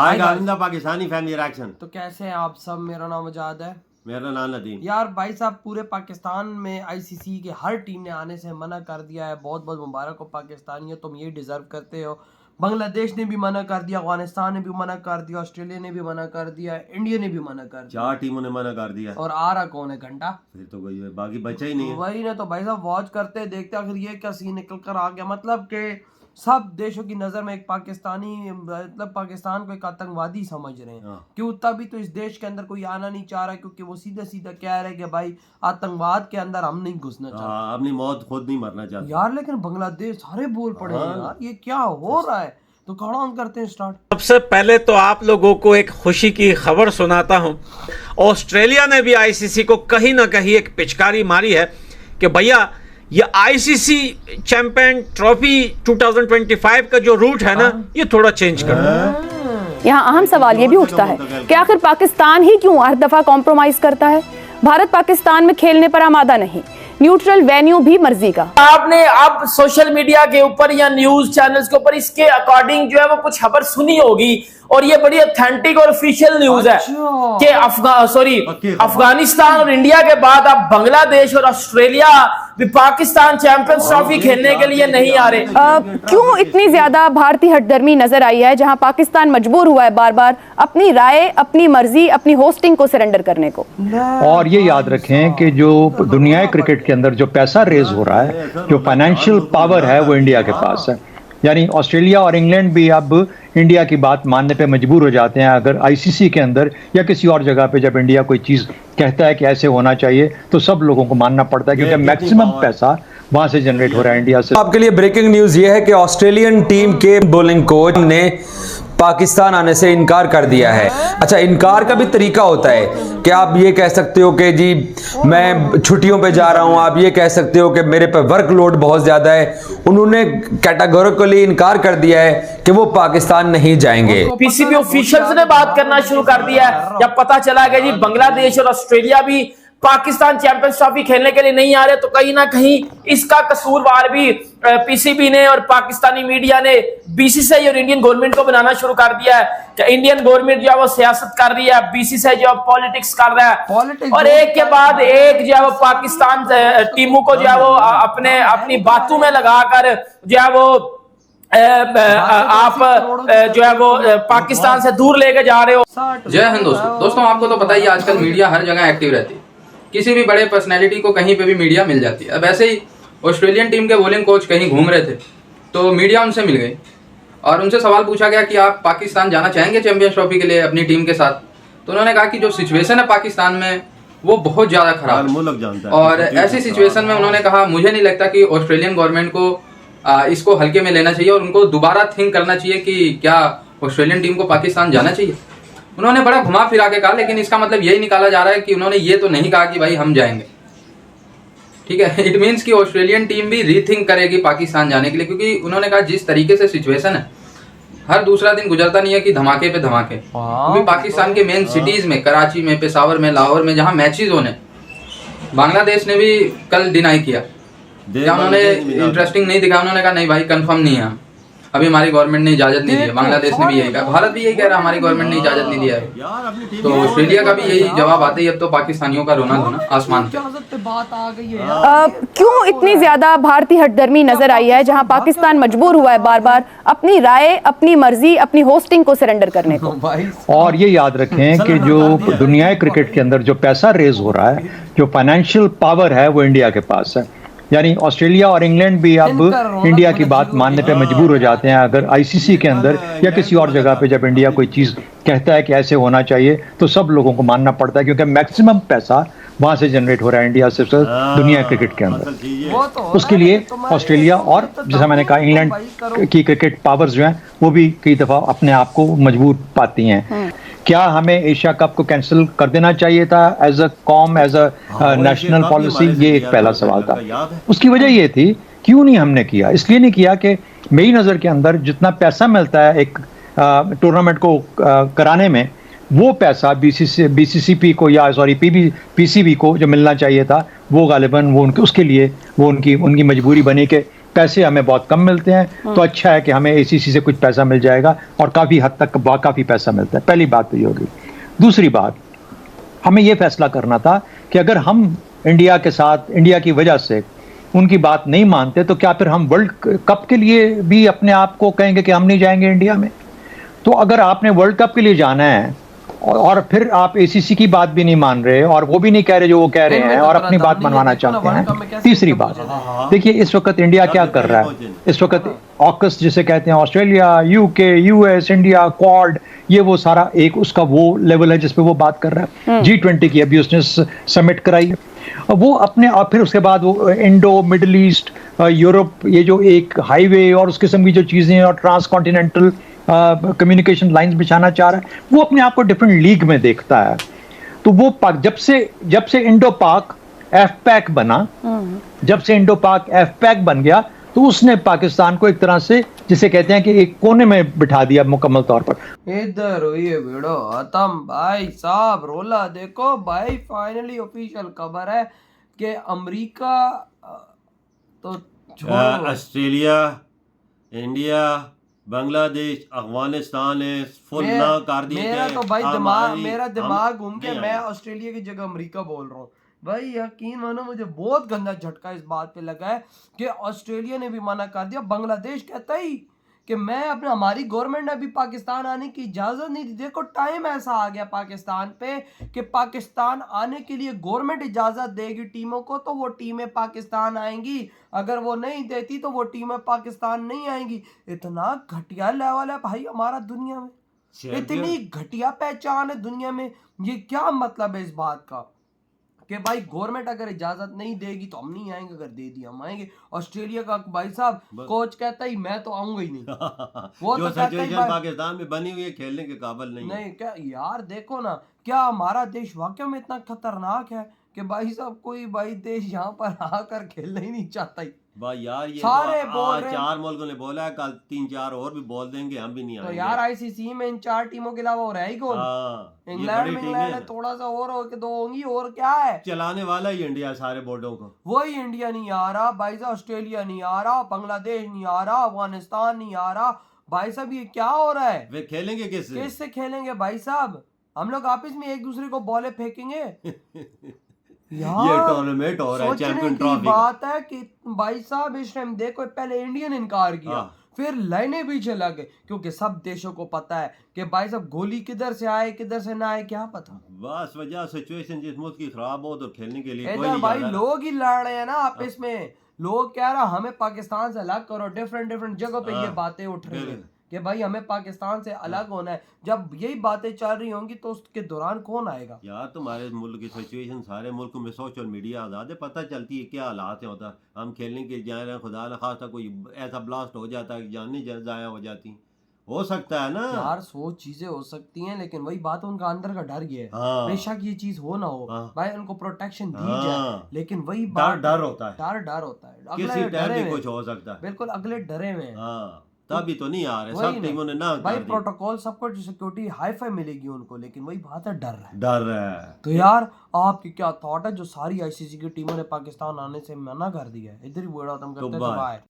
आएगा आइंदा Pakistani family reaction. तो कैसे हैं आप सब? मेरा नाम आजाद है। मेरा नाम नदीम। यार भाई साहब, पूरे पाकिस्तान में आईसीसी के हर टीम ने आने से मना कर दिया है। बहुत बहुत मुबारक हो पाकिस्तानियों, तुम ये डिजर्व करते हो। बांग्लादेश ने भी मना कर दिया, अफगानिस्तान ने भी मना कर दिया, ऑस्ट्रेलिया ने भी मना कर दिया, इंडिया ने भी मना कर दिया। 4 टीमों ने मना कर दिया। और आ रहा कौन है? घंटा। फिर तो वही है, बाकी बचा ही नहीं है। वही ना, तो भाई साहब वॉच करते देखते आखिर ये क्या सीन निकल कर आ गया। मतलब कि सब देशों की नजर में एक पाकिस्तानी, मतलब पाकिस्तान को एक आतंकवादी समझ रहे हैं। क्यों? तभी तो इस देश के अंदर कोई आना नहीं चाह रहा, क्योंकि वो सीधा सीधा कह रहे हैं कि भाई आतंकवाद के अंदर हम नहीं घुसना चाहते, अपनी मौत खुद नहीं मरना चाहते यार। लेकिन बांग्लादेश सारे बोल पड़े हैं यार, ये क्या हो रहा है? तो खड़ा ऑन करते हैं स्टार्ट। सबसे पहले तो आप लोगों को एक खुशी की खबर सुनाता हूं। ऑस्ट्रेलिया ने भी आईसीसी को कहीं ना कहीं एक पिचकारी मारी है कि भैया ये आईसीसी चैंपियन ट्रॉफी 2025 का जो रूट है ना, ये थोड़ा चेंज कर दो। यहाँ अहम सवाल ये भी उठता है कि आखिर पाकिस्तान ही क्यों हर दफा कॉम्प्रोमाइज करता है। भारत पाकिस्तान में खेलने पर आमादा नहीं, न्यूट्रल वेन्यू भी मर्जी का। आपने अब सोशल मीडिया के ऊपर या न्यूज चैनल्स के ऊपर इसके अकॉर्डिंग जो है वो कुछ खबर सुनी होगी, और ये बड़ी ऑथेंटिक और ऑफिशियल न्यूज है कि अफगानिस्तान और इंडिया के बाद अब बांग्लादेश और ऑस्ट्रेलिया भी पाकिस्तान चैंपियंस ट्रॉफी खेलने के लिए नहीं आ रहे। क्यों इतनी ज्यादा भारतीय हठधर्मी नजर आई है, जहां पाकिस्तान मजबूर हुआ है बार बार अपनी राय, अपनी मर्जी, अपनी होस्टिंग को सरेंडर करने को। और ये याद रखें कि जो दुनिया क्रिकेट के अंदर जो पैसा रेज हो रहा है, जो फाइनेंशियल पावर है, वो इंडिया के पास है। यानी ऑस्ट्रेलिया और इंग्लैंड भी अब इंडिया की बात मानने पे मजबूर हो जाते हैं। अगर आईसीसी के अंदर या किसी और जगह पे जब इंडिया कोई चीज़ कहता है कि ऐसे होना चाहिए, तो सब लोगों को मानना पड़ता है, क्योंकि मैक्सिमम पैसा वहां से जनरेट हो रहा है इंडिया से। आपके लिए ब्रेकिंग न्यूज ये है कि ऑस्ट्रेलियन टीम के बॉलिंग कोच ने पाकिस्तान आने से इनकार कर दिया है। अच्छा, इनकार का भी तरीका होता है कि आप ये कह सकते हो कि जी मैं छुट्टियों पे जा रहा हूं, आप ये कह सकते हो कि मेरे पे वर्कलोड बहुत ज्यादा है। उन्होंने कैटेगोरिकली इनकार कर दिया है कि वो पाकिस्तान नहीं जाएंगे। पीसीबी ऑफिशियल्स ने बात करना शुरू कर दिया है, जब पता चला कि जी बांग्लादेश और ऑस्ट्रेलिया भी पाकिस्तान चैंपियंस ट्रॉफी खेलने के लिए नहीं आ रहे, तो कहीं ना कहीं इसका कसूरवार भी पीसीबी ने और पाकिस्तानी मीडिया ने बीसीसीआई और इंडियन गवर्नमेंट को बनाना शुरू कर दिया है कि इंडियन गवर्नमेंट जो है वो सियासत कर रही है, बीसीसीआई जो है पॉलिटिक्स कर रहा है, और एक के बाद एक जो है वो पाकिस्तान टीमों को जो है वो अपनी बातों में लगाकर जो है वो आप जो है वो पाकिस्तान से दूर लेके जा रहे हो। जय हिंद दोस्तों, आपको तो पता ही है आजकल मीडिया हर जगह एक्टिव रहती है। किसी भी बड़े पर्सनैलिटी को कहीं पे भी मीडिया मिल जाती है। अब ऐसे ही ऑस्ट्रेलियन टीम के बॉलिंग कोच कहीं घूम रहे थे, तो मीडिया उनसे मिल गई और उनसे सवाल पूछा गया कि आप पाकिस्तान जाना चाहेंगे चैंपियंस ट्रॉफी के लिए अपनी टीम के साथ। तो उन्होंने कहा कि जो सिचुएशन है पाकिस्तान में वो बहुत ज़्यादा खराब है, और ऐसी सिचुएशन में उन्होंने कहा मुझे नहीं लगता कि ऑस्ट्रेलियन गवर्नमेंट को इसको हल्के में लेना चाहिए और उनको दोबारा थिंक करना चाहिए कि क्या ऑस्ट्रेलियन टीम को पाकिस्तान जाना चाहिए। उन्होंने बड़ा घुमा फिरा के कहा, लेकिन इसका मतलब यही निकाला जा रहा है कि उन्होंने ये तो नहीं कहा कि भाई हम जाएंगे। ठीक है, इट मीन्स कि ऑस्ट्रेलियन टीम भी रीथिंक करेगी पाकिस्तान जाने के लिए, क्योंकि उन्होंने कहा जिस तरीके से सिचुएशन है, हर दूसरा दिन गुजरता नहीं है कि धमाके पे धमाके। क्योंकि पाकिस्तान के मेन सिटीज में, कराची में, पेशावर में, लाहौर में, जहाँ मैचेज होने, बांग्लादेश ने भी कल डिनाई किया। क्या उन्होंने इंटरेस्टिंग नहीं दिखा? उन्होंने कहा नहीं भाई कंफर्म नहीं है, अभी हमारी गवर्नमेंट ने इजाजत नहीं दी है। बांग्लादेश ने भी यही कहा, भारत भी यही कह रहा है हमारी गवर्नमेंट ने इजाजत नहीं दिया है। तो ऑस्ट्रेलिया का भी यही जवाब आते ही अब तो पाकिस्तानियों का रोना धोना आसमान पे। बात आ गई है। क्यों इतनी ज्यादा भारतीय हठधर्मी नजर आई है, जहां पाकिस्तान मजबूर हुआ है बार बार अपनी राय, अपनी मर्जी, अपनी होस्टिंग को सरेंडर करने को। और ये याद रखें कि जो दुनिया क्रिकेट के अंदर जो पैसा रेज हो रहा है, जो फाइनेंशियल पावर है, वो इंडिया के पास है। यानी ऑस्ट्रेलिया और इंग्लैंड भी अब इंडिया की बात मानने पे मजबूर हो जाते हैं। अगर आईसीसी के अंदर या किसी और जगह पे जब इंडिया कोई चीज़ कहता है कि ऐसे होना चाहिए, तो सब लोगों को मानना पड़ता है, क्योंकि मैक्सिमम पैसा वहां से जनरेट हो रहा है इंडिया से दुनिया क्रिकेट के अंदर। उसके लिए ऑस्ट्रेलिया और जैसा मैंने कहा इंग्लैंड की क्रिकेट पावर्स जो हैं, वो भी कई दफ़ा अपने आप को मजबूर पाती हैं। क्या हमें एशिया कप को कैंसिल कर देना चाहिए था एज अ कॉम, एज अ नेशनल पॉलिसी? ये एक पहला सवाल था। उसकी वजह ये थी, क्यों नहीं हमने किया? इसलिए नहीं किया कि मेरी नज़र के अंदर जितना पैसा मिलता है एक टूर्नामेंट को कराने में, वो पैसा बीसीसीपी को या पीसीबी को जो मिलना चाहिए था, वो गालिबन वो उनके उसके लिए वो उनकी मजबूरी बनी कि पैसे हमें बहुत कम मिलते हैं, तो अच्छा है कि हमें ACC से कुछ पैसा मिल जाएगा और काफ़ी हद तक काफ़ी पैसा मिलता है। पहली बात तो ये होगी। दूसरी बात, हमें ये फैसला करना था कि अगर हम इंडिया के साथ, इंडिया की वजह से उनकी बात नहीं मानते, तो क्या फिर हम वर्ल्ड कप के लिए भी अपने आप को कहेंगे कि हम नहीं जाएंगे इंडिया में? तो अगर आपने वर्ल्ड कप के लिए जाना है और फिर आप ACC की बात भी नहीं मान रहे और वो भी नहीं कह रहे जो वो कह रहे हैं और अपनी बात मनवाना चाहते हैं। तीसरी बात, देखिए इस वक्त इंडिया क्या कर रहा है, इस वक्त ऑकस जिसे कहते हैं, Australia, UK, US, India, quad, ये वो सारा एक उसका वो लेवल है जिसपे वो बात कर रहा है। G20 की अभी उसने समिट कराई है, वो अपने, और फिर उसके बाद वो इंडो, मिडिल ईस्ट, यूरोप, ये जो एक हाईवे और उस किस्म की जो चीजें और ट्रांस कॉन्टिनेंटल कम्युनिकेशन लाइंस बिछाना चाह रहा है, वो अपने आप को डिफरेंट लीग में देखता है। तो वो जब से इंडो पाक FPAC बना, जब से इंडो पाक FPAC बन गया, तो उसने पाकिस्तान को एक तरह से जिसे कहते हैं कि एक कोने में बिठा दिया मुकम्मल तौर पर। इधर हुई वीडियो खत्म भाई साहब, रोला देखो भाई। फाइनली ऑफिशियल खबर है कि अमेरिका तो ऑस्ट्रेलिया, इंडिया, बांग्लादेश, अफगानिस्तान है फुल ना कर दिया। मेरा तो भाई दिमाग, मेरा दिमाग घूम के मैं ऑस्ट्रेलिया की जगह अमेरिका बोल रहा हूँ भाई। यकीन मानो मुझे बहुत गंदा झटका इस बात पे लगा है कि ऑस्ट्रेलिया ने भी मना कर दिया। बांग्लादेश कहता ही कि मैं अपने, हमारी गवर्नमेंट ने अभी पाकिस्तान आने की इजाज़त नहीं दी। देखो टाइम ऐसा आ गया पाकिस्तान पे कि पाकिस्तान आने के लिए गवर्नमेंट इजाज़त देगी टीमों को तो वो टीमें पाकिस्तान आएंगी, अगर वो नहीं देती तो वो टीमें पाकिस्तान नहीं आएंगी। इतना घटिया लेवल है भाई हमारा दुनिया में, इतनी घटिया पहचान है दुनिया में। ये क्या मतलब है इस बात का कि भाई गवर्नमेंट अगर इजाजत नहीं देगी तो हम नहीं आएंगे, अगर दे दी हम आएंगे। ऑस्ट्रेलिया का भाई साहब कोच कहता ही मैं तो आऊंगा ही नहीं। वो जो तो सिचुएशन पाकिस्तान में बनी हुई है, खेलने के काबिल नहीं क्या यार। देखो ना, क्या हमारा देश वाकई में इतना खतरनाक है कि भाई साहब कोई भाई देश यहाँ पर आकर खेलना ही नहीं चाहता ही भाई यार। ये सारे तो बोल रहे, 4 मुल्कों ने बोला है, कल 3-4 और भी बोल देंगे, हम भी नहीं आएंगे। तो यार ICC में इन 4 टीमों के अलावा और है ही कौन? इंग्लैंड है, थोड़ा सा और हो के 2 होंगी, और क्या है? चलाने वाला ही इंडिया सारे बोर्डों को। वही इंडिया नहीं आ रहा भाई साहब, ऑस्ट्रेलिया नहीं आ रहा, बांग्लादेश नहीं आ रहा, अफगानिस्तान नहीं आ रहा। भाई साहब ये क्या हो रहा है? वे खेलेंगे किससे खेलेंगे भाई साहब? हम लोग आपस में एक दूसरे को बॉलें फेंकेंगे। यार ये टूर्नामेंट हो रहा है, चैंपियन ट्रॉफी बात है कि भाई साहब इस टाइम देखो, पहले इंडिया ने इनकार किया, फिर लाइनें पीछे लगे, क्योंकि सब देशों को पता है कि भाई साहब गोली किधर से आए किधर से ना आए क्या पता। बस वजह सिचुएशन जिस मुल्क की खराब हो तो खेलने के लिए कोई नहीं भाई, नहीं। लोग ही लड़ रहे हैं ना आपस में। लोग कह रहा हमें पाकिस्तान से अलग करो, डिफरेंट जगह पे ये बातें उठ रही है कि भाई हमें पाकिस्तान से अलग होना है। जब यही बातें चल रही होंगी तो उसके दौरान कौन आएगा? यार तुम्हारे मुल्क की सिचुएशन सारे मुल्कों में सोशल मीडिया आजाद है, पता चलती है क्या हालात होता है। हम खेलने के जा रहे हैं, खुदा न खास्ता कोई ऐसा ब्लास्ट हो जाता है कि जान नहीं जाया हो जाती, हो सकता है ना यार। 100 चीजें हो सकती हैं, लेकिन वही बात उनका अंदर का डर ये है। बेशक ये चीज हो ना हो भाई, उनको प्रोटेक्शन दी जाए, लेकिन वही बात डर होता है, डर होता है। किसी टाइम भी कुछ हो सकता है। बिल्कुल, अगले डरे हुए हैं। तभी तो नहीं आ रहे सब टीमों ने ना भाई। प्रोटोकॉल सब कुछ सिक्योरिटी हाई फाई मिलेगी उनको, लेकिन वही बात है डर है। तो यार आपकी क्या थॉट है जो सारी ICC की टीमों ने पाकिस्तान आने से मना कर दिया है? इधर ही बड़ा तुम करते हैं।